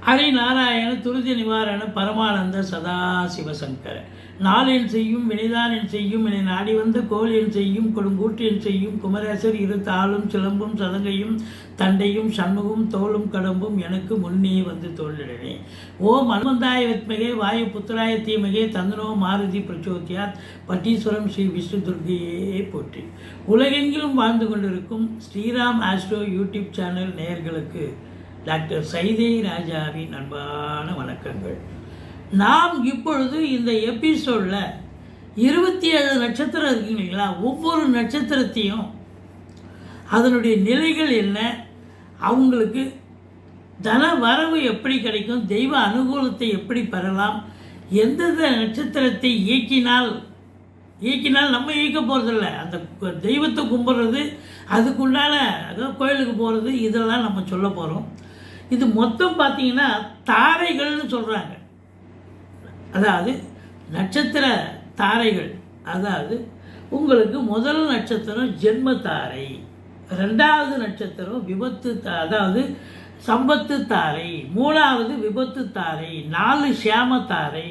ஹரிநாராயண துருதி நிவாரண பரமானந்த சதாசிவசங்கர நாளென் செய்யும் வினைதானென் செய்யும் என நாடி வந்த கோல் என் செய்யும் கொடுங்கூற்றென் செய்யும் குமரேசர் இரு தாளும் சிலம்பும் சதங்கையும் தண்டையும் சண்முகம் தோளும் கடம்பும் எனக்கு முன்னே வந்து தோன்றினே. ஓம் அனுமந்தாய வித்மகே வாயு புத்திராய தீமகே தந்தனோ மாருதி பிரச்சோத்தியாத் பட்டீஸ்வரம் ஸ்ரீ விஷ்ணு துர்கையே போற்றி. உலகெங்கிலும் வாழ்ந்து கொண்டிருக்கும் ஸ்ரீராம் ஆஸ்ட்ரோ யூடியூப் சேனல் நேயர்களுக்கு டாக்டர் சைதை ராஜாவின் அன்பான வணக்கங்கள். நாம் இப்பொழுது இந்த எபிசோடில் 27 நட்சத்திரம் இருக்குங்க இல்லைங்களா, ஒவ்வொரு நட்சத்திரத்தையும் அதனுடைய நிலைகள் என்ன, அவங்களுக்கு தன வரவு எப்படி கிடைக்கும், தெய்வ அனுகூலத்தை எப்படி பெறலாம், எந்தெந்த நட்சத்திரத்தை இயக்கினால் நம்ம இயக்க போகிறதில்ல, அந்த தெய்வத்தை கும்பிட்றது, அதுக்குண்டான கோயிலுக்கு போகிறது, இதெல்லாம் நம்ம சொல்ல போகிறோம். இது மொத்தம் பார்த்தீங்கன்னா தாரைகள்னு சொல்கிறாங்க. அதாவது நட்சத்திர தாரைகள். அதாவது உங்களுக்கு முதல் நட்சத்திரம் ஜென்ம தாரை, ரெண்டாவது நட்சத்திரம் விபத்து அதாவது சம்பத்து தாரை, மூணாவது விபத்து தாரை, 4 சியாம தாரை,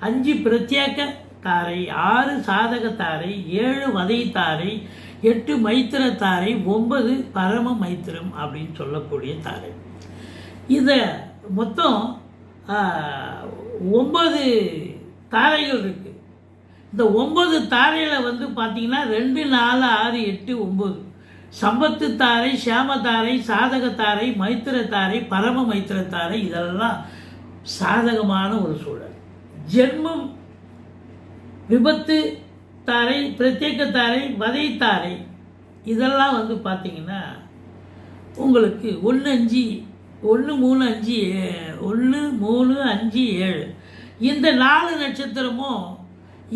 5 பிரத்யேக தாரை, 6 சாதக தாரை, 7 வதை தாரை, 8 மைத்திர தாரை, 9 பரம மைத்திரம் அப்படின்னு சொல்லக்கூடிய தாரை. இதை மொத்தம் 9 தாரைகள் இருக்குது. இந்த 9 தாரையில் வந்து பார்த்திங்கன்னா 2, 4, 6, 8, 9 சம்பத்து தாரை, சியாம தாரை, சாதக தாரை, மைத்திர தாரை, பரம மைத்திர தாரை, இதெல்லாம் சாதகமான ஒரு சூழல். ஜென்மம் விபத்து தாரை, பிரத்யேக தாரை, வதை தாரை, இதெல்லாம் வந்து பார்த்திங்கன்னா உங்களுக்கு 1, 3, 5, 7 இந்த 4 நட்சத்திரமும்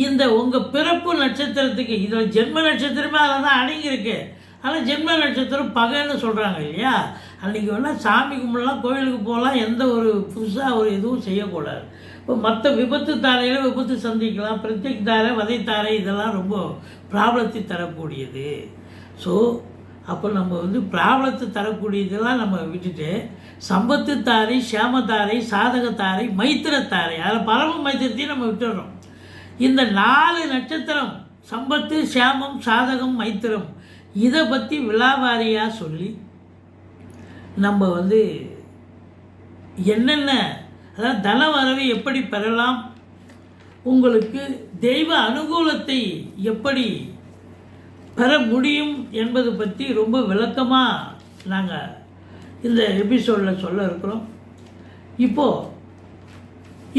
இந்த உங்கள் பிறப்பு நட்சத்திரத்துக்கு, இதில் ஜென்ம நட்சத்திரமே அதில் தான் அடங்கியிருக்கு. ஆனால் ஜென்ம நட்சத்திரம் பகைன்னு சொல்கிறாங்க இல்லையா, அன்றைக்கி வேணால் சாமி கும்பிடலாம், கோயிலுக்கு போகலாம், எந்த ஒரு புதுசாக ஒரு எதுவும் செய்யக்கூடாது. இப்போ மற்ற விபத்து தாரையில் விபத்து சந்திக்கலாம், பிரத்யேக தாரை, வதை தாரை, இதெல்லாம் ரொம்ப ப்ராப்ளத்தை தரக்கூடியது. ஸோ அப்போ நம்ம வந்து ப்ராப்ளத்தை தரக்கூடியதெல்லாம் நம்ம விட்டுட்டு சம்பத்து தாரை, சியாமத்தாரை, சாதகத்தாரை, மைத்திரத்தாரை, அதில் பரம மைத்திரத்தையும் நம்ம விட்டுடுறோம். இந்த 4 நட்சத்திரம் சம்பத்து, சியாமம், சாதகம், மைத்திரம், இதை பற்றி விலாவாரியாக சொல்லி நம்ம வந்து என்னென்ன, அதாவது தன வரவை எப்படி பெறலாம், உங்களுக்கு தெய்வ அனுகூலத்தை எப்படி பெற முடியும் என்பது பற்றி ரொம்ப விளக்கமாக நாங்கள் இந்த எபிசோடில் சொல்ல இருக்கிறோம்.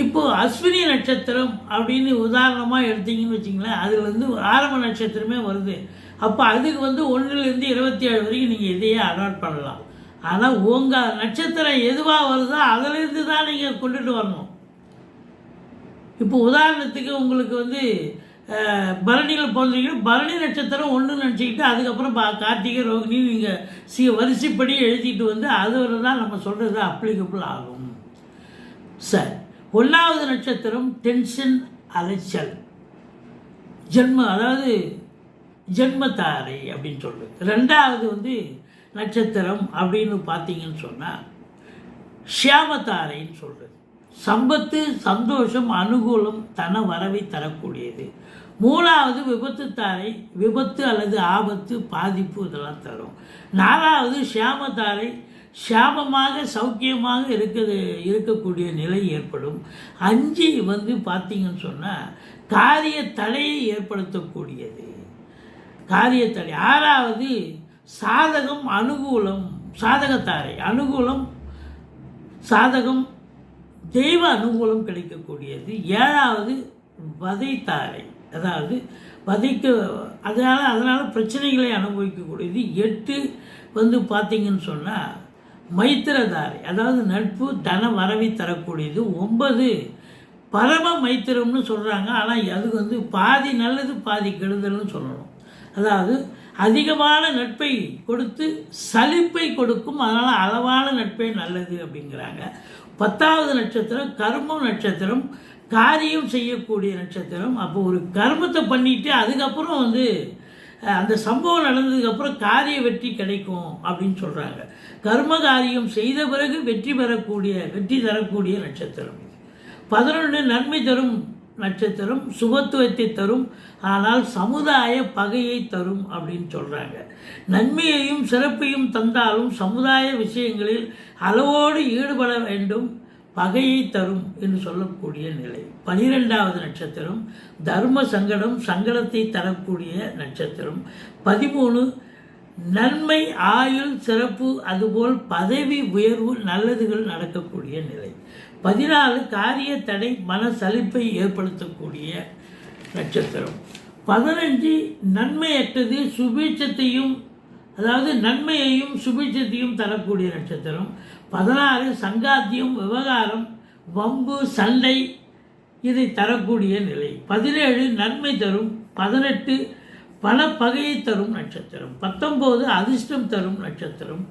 இப்போது அஸ்வினி நட்சத்திரம் அப்படின்னு உதாரணமாக எடுத்தீங்கன்னு வச்சிங்களேன், அதுலேருந்து ஆரம்ப நட்சத்திரமே வருது. அப்போ அதுக்கு வந்து 1லேருந்து 27 வரைக்கும் நீங்கள் இதையே அடாப்ட் பண்ணலாம். ஆனால் உங்கள் நட்சத்திரம் எதுவாக வருதோ அதிலேருந்து தான் நீங்கள் கொண்டுட்டு வரணும். இப்போ உதாரணத்துக்கு உங்களுக்கு வந்து பரணியில் பிறந்தீங்கன்னா பரணி நட்சத்திரம் 1 நினச்சிக்கிட்டு அதுக்கப்புறம் கார்த்திகை, ரோகிணி நீங்கள் வரிசைப்படி எழுதிட்டு வந்து அது தான் நம்ம சொல்கிறது அப்ளிகபிள் ஆகும். சார், 1வது நட்சத்திரம் டென்ஷன், அலைச்சல், அதாவது ஜென்மத்தாரை அப்படின்னு சொல்லுது. 2வது வந்து நட்சத்திரம் அப்படின்னு பார்த்தீங்கன்னு சொன்னால் ஷியாமத்தாரைன்னு சொல்கிறது. சம்பத்து, சந்தோஷம், அனுகூலம், தன வரவை தரக்கூடியது. 3வது விபத்து தாரை, விபத்து அல்லது ஆபத்து, பாதிப்பு, இதெல்லாம் தரும். 4வது சியாமத்தாரை, சியாமமாக சௌக்கியமாக இருக்கக்கூடிய நிலை ஏற்படும். 5 வந்து பார்த்தீங்கன்னு சொன்னால் காரிய தடையை ஏற்படுத்தக்கூடியது, காரியத்தடை. 6வது சாதகம், அனுகூலம், சாதகத்தாரை, அனுகூலம், சாதகம், தெய்வ அனுகூலம் கிடைக்கக்கூடியது. 7வது வதை தாரை, அதாவது அதனால் பிரச்சனைகளை அனுபவிக்கக்கூடியது. 8 வந்து பார்த்தீங்கன்னு சொன்னால் மைத்திரதாரை, அதாவது நட்பு, தன வரவை தரக்கூடியது. 9 பரம மைத்திரம்னு சொல்கிறாங்க. ஆனால் அதுக்கு வந்து பாதி நல்லது பாதி கெடுதல்னு சொல்லணும். அதாவது அதிகமான நட்பை கொடுத்து சலிப்பை கொடுக்கும், அதனால் அளவான நட்பே நல்லது அப்படிங்கிறாங்க. 10வது நட்சத்திரம் கர்மம் நட்சத்திரம், காரியம் செய்யக்கூடிய நட்சத்திரம். அப்போ ஒரு கர்மத்தை பண்ணிட்டு அதுக்கப்புறம் வந்து அந்த சம்பவம் நடந்ததுக்கப்புறம் காரிய வெற்றி கிடைக்கும் அப்படின்னு சொல்கிறாங்க. கர்ம காரியம் செய்த பிறகு வெற்றி தரக்கூடிய நட்சத்திரம் இது. 11 நன்மை தரும் நட்சத்திரம், சுபத்துவத்தை தரும், ஆனால் சமுதாய பகையை தரும் அப்படின்னு சொல்கிறாங்க. நன்மையையும் சிறப்பையும் தந்தாலும் சமுதாய விஷயங்களில் அளவோடு ஈடுபட வேண்டும், பகையை தரும் என்று சொல்லக்கூடிய நிலை. 12வது நட்சத்திரம் தர்ம சங்கடத்தை தரக்கூடிய நட்சத்திரம். 13 நன்மை, ஆயுள், சிறப்பு, அதுபோல் பதவி உயர்வு, நல்லதுகள் நடக்கக்கூடிய நிலை. 14 காரிய தடை, மன சலிப்பை ஏற்படுத்தக்கூடிய நட்சத்திரம். 15 நன்மையற்றது, சுபீட்சத்தையும் அதாவது நன்மையையும் சுபீட்சத்தையும் தரக்கூடிய நட்சத்திரம். 16 சங்காத்தியம், விவகாரம், வம்பு, சண்டை இதை தரக்கூடிய நிலை. 17 நன்மை தரும். 18 பணப்பகையை தரும் நட்சத்திரம். 19 அதிர்ஷ்டம் தரும் நட்சத்திரம்.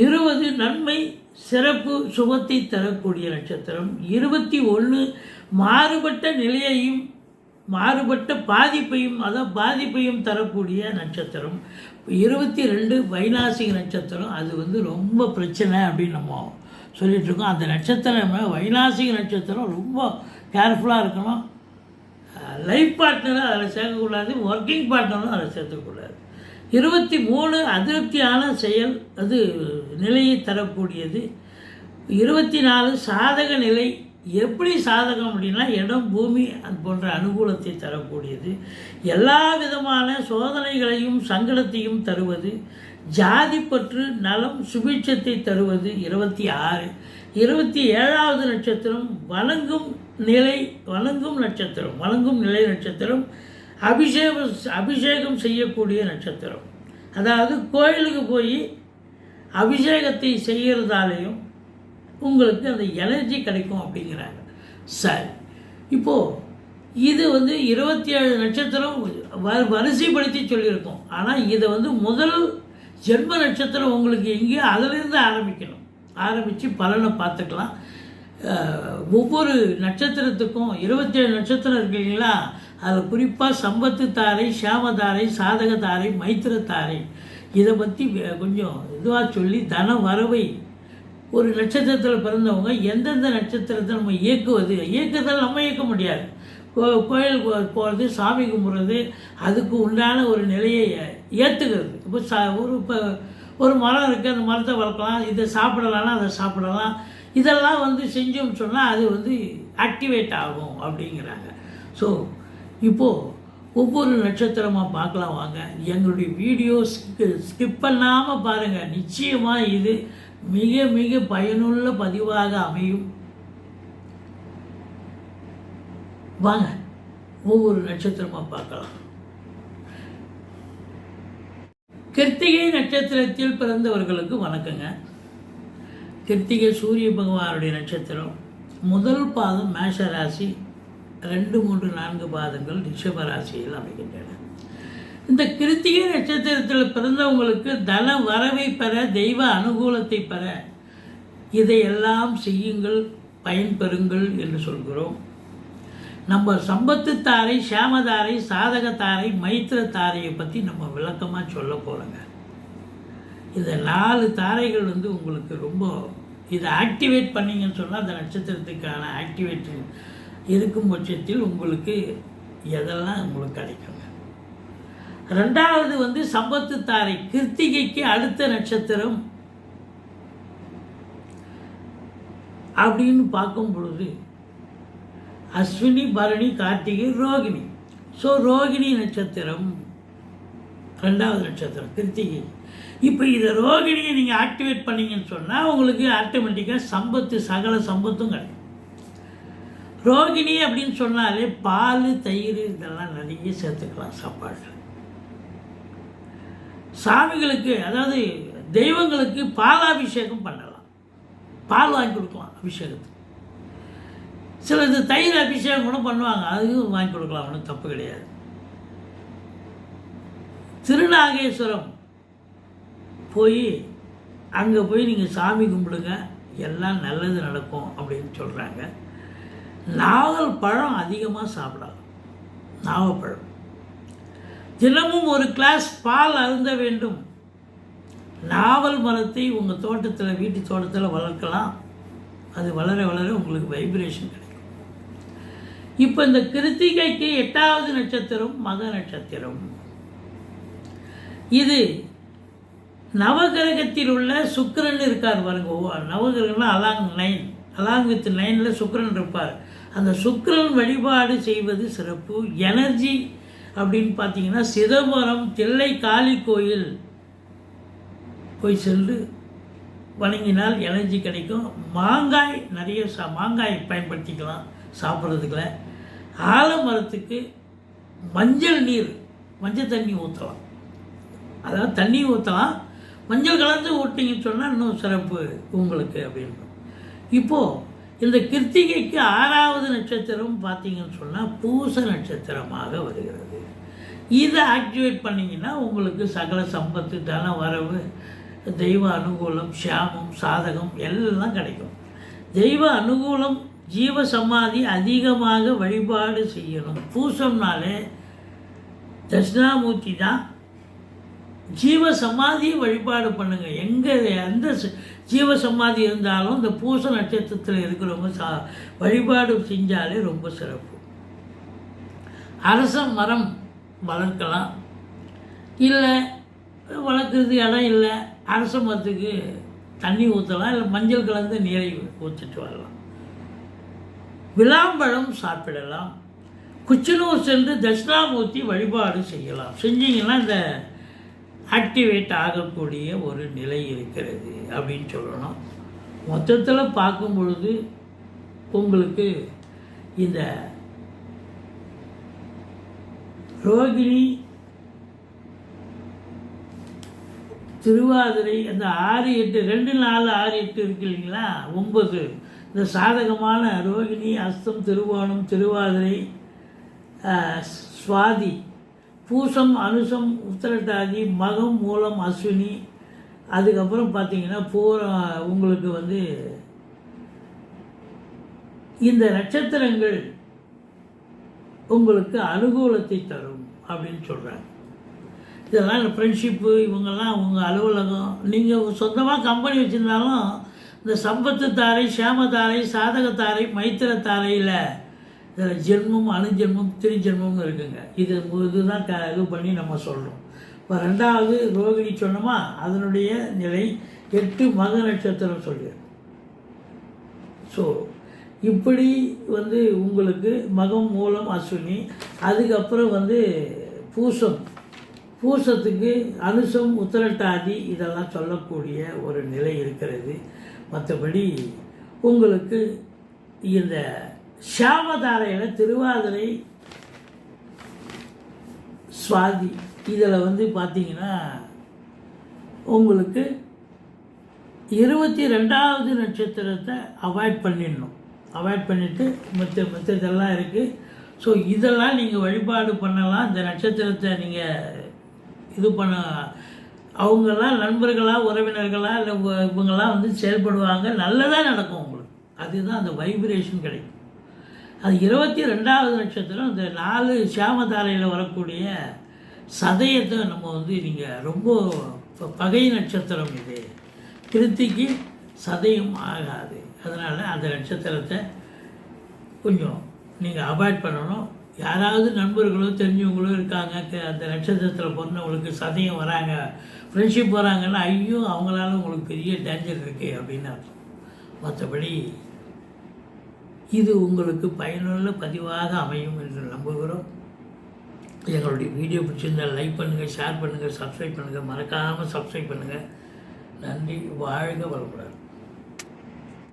20 நன்மை, சிறப்பு, சுபத்தை தரக்கூடிய நட்சத்திரம். 21 மாறுபட்ட நிலையையும் மாறுபட்ட பாதிப்பையும் தரக்கூடிய நட்சத்திரம். 22 வைநாசிக நட்சத்திரம். அது ரொம்ப பிரச்சனை அப்படின்னு நம்ம சொல்லிகிட்ருக்கோம். அந்த நட்சத்திரம் வைநாசிக நட்சத்திரம் ரொம்ப கேர்ஃபுல்லாக இருக்கணும். லைஃப் பார்ட்னரை அதில் சேர்க்கக்கூடாது, ஒர்க்கிங் பார்ட்னரும் அதில் சேர்த்துக்கூடாது. 23 அதிருப்தியான செயல், அது நிலையை தரக்கூடியது. 24 சாதக நிலை. எப்படி சாதகம் அப்படின்னா இடம், பூமி அது போன்ற அனுகூலத்தை தரக்கூடியது. எல்லா விதமான சோதனைகளையும் சங்கடத்தையும் தருவது. ஜாதி பற்று, நலம், சுபீட்சத்தை தருவது. 26 27வது நட்சத்திரம் வணங்கும் நிலை நட்சத்திரம். அபிஷேகம் செய்யக்கூடிய நட்சத்திரம். அதாவது கோயிலுக்கு போய் அபிஷேகத்தை செய்கிறதாலேயும் உங்களுக்கு அந்த எனர்ஜி கிடைக்கும் அப்படிங்கிறாங்க. சரி, இப்போது இது 27 நட்சத்திரம் வரிசைப்படுத்தி சொல்லியிருக்கோம். ஆனால் இதை முதல் ஜென்ம நட்சத்திரம் உங்களுக்கு எங்கேயோ அதிலிருந்து ஆரம்பித்து பலனை பார்த்துக்கலாம். ஒவ்வொரு நட்சத்திரத்துக்கும் 27 நட்சத்திரம் இருக்கு இல்லைங்களா, அதில் குறிப்பாக சம்பத்து தாரை, சாமதாரை, சாதக தாரை, மைத்திர தாரை இதை பற்றி கொஞ்சம் இதுவாக சொல்லி தன வரவை ஒரு நட்சத்திரத்தில் பிறந்தவங்க எந்தெந்த நட்சத்திரத்தை நம்ம இயக்கத்தில் நம்ம இயக்க முடியாது. கோயில் போகிறது, சாமி கும்பிட்றது, அதுக்கு உண்டான ஒரு நிலையை ஏற்றுக்கிறது. இப்போ ஒரு மரம் இருக்குது, அந்த மரத்தை வளர்க்கலாம், இதை சாப்பிடலாம்னா அதை சாப்பிடலாம். இதெல்லாம் செஞ்சோம்னு சொன்னால் அது ஆக்டிவேட் ஆகும் அப்படிங்கிறாங்க. ஸோ இப்போது ஒவ்வொரு நட்சத்திரமாக பார்க்கலாம் வாங்க. எங்களுடைய வீடியோ ஸ்கிப் பண்ணாமல் பாருங்கள். நிச்சயமாக இது மிக மிக பயனுள்ள பதிவாக அமையும். வாங்க ஒவ்வொரு நட்சத்திரமாக பார்க்கலாம். கிருத்திகை நட்சத்திரத்தில் பிறந்தவர்களுக்கு வணக்கங்க. கிருத்திகை சூரிய பகவானுடைய நட்சத்திரம். முதல் பாதம் மேஷ ராசி, 2, 3, 4 பாதங்கள் ரிஷப ராசியில் அமைகின்றன. இந்த கிருத்திகை நட்சத்திரத்தில் பிறந்தவங்களுக்கு தன வரவை பெற, தெய்வ அனுகூலத்தை பெற இதையெல்லாம் செய்யுங்கள், பயன்பெறுங்கள் என்று சொல்கிறோம். நம்ம சம்பத்து தாரை, சாமதாரை, சாதக தாரை, மைத்திர தாரையை பற்றி நம்ம விளக்கமாக சொல்ல போகிறோங்க. இந்த 4 தாரைகள் உங்களுக்கு ரொம்ப இதை ஆக்டிவேட் பண்ணிங்கன்னு சொன்னால் அந்த நட்சத்திரத்துக்கான ஆக்டிவேஷன் இருக்கும் பட்சத்தில் உங்களுக்கு எதெல்லாம் உங்களுக்கு கிடைக்குங்க. 2வது சம்பத்து தாரை. கிருத்திகைக்கு அடுத்த நட்சத்திரம் அப்படின்னு பார்க்கும் பொழுது அஸ்வினி, பரணி, கார்த்திகை, ரோகிணி. ஸோ ரோகிணி நட்சத்திரம் 2வது நட்சத்திரம் கிருத்திகை. இப்போ இதை ரோகிணியை நீங்கள் ஆக்டிவேட் பண்ணிங்கன்னு சொன்னால் உங்களுக்கு ஆட்டோமேட்டிக்காக சகல சம்பத்தும் கிடைக்கும். ரோகிணி அப்படின்னு சொன்னாலே பால், தயிர் இதெல்லாம் நிறைய சேர்த்துக்கலாம் சாப்பாடு. சாமிகளுக்கு, அதாவது தெய்வங்களுக்கு பாலாபிஷேகம் பண்ணலாம், பால் வாங்கி கொடுக்கலாம் அபிஷேகத்துக்கு. சிலது தயிர் அபிஷேகம் கூட பண்ணுவாங்க, அதுவும் வாங்கி கொடுக்கலாம், ஒன்றும் தப்பு கிடையாது. திருநாகேஸ்வரம் அங்கே போய் நீங்கள் சாமி கும்பிடுங்க, எல்லாம் நல்லது நடக்கும் அப்படின்னு சொல்கிறாங்க. நாவல் பழம் அதிகமாக சாப்பிடலாம். நாவப்பழம் தினமும் ஒரு கிளாஸ் பால் அருந்த வேண்டும். நாவல் மரத்தை உங்கள் தோட்டத்தில், வீட்டு தோட்டத்தில் வளர்க்கலாம். அது வளர வளர உங்களுக்கு வைப்ரேஷன் கிடைக்கும். இப்போ இந்த கிருத்திகைக்கு 8வது நட்சத்திரம் மக நட்சத்திரம். இது நவகிரகத்தில் உள்ள சுக்கிரன் இருக்கார் பாருங்க. நவகிரகம்னா அலாங் வித் 9ல் சுக்கிரன் இருப்பார். அந்த சுக்கிரன் வழிபாடு செய்வது சிறப்பு. எனர்ஜி அப்படின்னு பார்த்தீங்கன்னா சிதம்பரம் தில்லை காளி கோயில் போய் சென்று வணங்கினால் எனர்ஜி கிடைக்கும். மாங்காய் நிறைய மாங்காய் பயன்படுத்திக்கலாம் சாப்பிட்றதுக்குள்ள. ஆலமரத்துக்கு மஞ்சள் தண்ணி ஊற்றலாம். அதாவது தண்ணி ஊற்றலாம், மஞ்சள் கலந்து ஊட்டிங்கன்னு சொன்னால் இன்னும் சிறப்பு உங்களுக்கு அப்படின்னு. இப்போது இந்த கிருத்திகைக்கு 6வது நட்சத்திரம் பார்த்தீங்கன்னு சொன்னால் பூச நட்சத்திரமாக வருகிறது. இதை ஆக்டிவேட் பண்ணிங்கன்னா உங்களுக்கு சகல சம்பத்து, தன வரவு, தெய்வ அனுகூலம், க்ஷேமம், சாதகம் எல்லாம் கிடைக்கும். தெய்வ அனுகூலம், ஜீவ சமாதி அதிகமாக வழிபாடு செய்யணும். பூசம்னாலே தட்சிணாமூர்த்தி தான். ஜீவ சமாதியை வழிபாடு பண்ணுங்கள். எங்கே எந்த ஜீவ சமாதி இருந்தாலும் இந்த பூச நட்சத்திரத்தில் இருக்கிறவங்க வழிபாடு செஞ்சாலே ரொம்ப சிறப்பு. அரச மரம் வளர்க்கலாம். இல்லை வளர்க்குறது இடம் இல்லை, அரச மரத்துக்கு தண்ணி ஊற்றலாம். இல்லை மஞ்சள் கலந்து நீரை ஊற்றிட்டு வரலாம். விளாம்பழம் சாப்பிடலாம். குச்சனூர் சென்று தட்சிணாமூர்த்தி வழிபாடு செய்யலாம். செஞ்சிங்கன்னா இந்த ஆக்டிவேட் ஆகக்கூடிய ஒரு நிலை இருக்கிறது அப்படின்னு சொல்லணும். மொத்தத்தில் பார்க்கும் பொழுது உங்களுக்கு இந்த ரோகிணி, திருவாதிரை, அந்த 6, 8 2, 4, 6, 8 இருக்கு இல்லைங்களா, 9 இந்த சாதகமான ரோகிணி, அஸ்தம், திருவோணம், திருவாதிரை, சுவாதி, பூசம், அனுசம், உத்திரட்டாதி, மகம், மூலம், அஸ்வினி, அதுக்கப்புறம் பார்த்தீங்கன்னா உங்களுக்கு வந்து இந்த நட்சத்திரங்கள் உங்களுக்கு அனுகூலத்தை தரும் அப்படின்னு சொல்கிறாங்க. இதெல்லாம் இந்த ஃப்ரெண்ட்ஷிப்பு, இவங்கெல்லாம் உங்கள் அலுவலகம், நீங்கள் சொந்தமாக கம்பெனி வச்சுருந்தாலும் இந்த சம்பத்து தாரை, சேமதாரை, சாதகத்தாரை, மைத்திரத்தாரையில் இதில் ஜென்மம், அணுஜென்மம், திருஜென்மம்னு இருக்குங்க. இதுதான் இது பண்ணி நம்ம சொல்கிறோம். இப்போ 2வது ரோகிணி சொன்னோமா, அதனுடைய நிலை 8 மக நட்சத்திரம் சொல்லிடுறோம். ஸோ இப்படி வந்து உங்களுக்கு மகம், மூலம், அஸ்வினி, அதுக்கப்புறம் வந்து பூசத்துக்கு அனுசம், உத்திரட்டாதி இதெல்லாம் சொல்லக்கூடிய ஒரு நிலை இருக்கிறது. மற்றபடி உங்களுக்கு இந்த ஷாமதாரையில் திருவாதிரை, சுவாதி இதில் வந்து பார்த்தீங்கன்னா உங்களுக்கு 22வது நட்சத்திரத்தை அவாய்ட் பண்ணிவிட்டு மற்றதெல்லாம் இருக்குது. ஸோ இதெல்லாம் நீங்கள் வழிபாடு பண்ணலாம். இந்த நட்சத்திரத்தை நீங்கள் இது பண்ண அவங்கெல்லாம் நண்பர்களாக, உறவினர்களாக, இல்லை இவங்கெல்லாம் வந்து செயல்படுவாங்க, நல்லதாக நடக்கும் உங்களுக்கு. அதுதான் அந்த வைப்ரேஷன் கிடைக்கும். அது 22வது நட்சத்திரம். இந்த 4 ஷியாமதாரையில் வரக்கூடிய சதயத்தை நம்ம வந்து நீங்கள் ரொம்ப பகை நட்சத்திரம். இது கிருத்திக்கு சதயம் ஆகாது. அதனால் அந்த நட்சத்திரத்தை கொஞ்சம் நீங்கள் அவாய்ட் பண்ணணும். யாராவது நண்பர்களோ தெரிஞ்சவங்களோ இருக்காங்க, அந்த நட்சத்திரத்தில் பிறந்தவங்களுக்கு சதயம் வராங்க, ஃப்ரெண்ட்ஷிப் வராங்கன்னா, ஐயோ அவங்களால உங்களுக்கு பெரிய டேஞ்சர் இருக்குது அப்படின்னு அர்த்தம். மற்றபடி இது உங்களுக்கு பயனுள்ள பதிவாக அமையும் என்று நம்புகிறோம். எங்களுடைய வீடியோ பிடிச்சிருந்தால் லைக் பண்ணுங்கள், ஷேர் பண்ணுங்கள், சப்ஸ்கிரைப் பண்ணுங்கள். மறக்காமல் சப்ஸ்கிரைப் பண்ணுங்கள். நன்றி. வாழ்க வளமுடன்.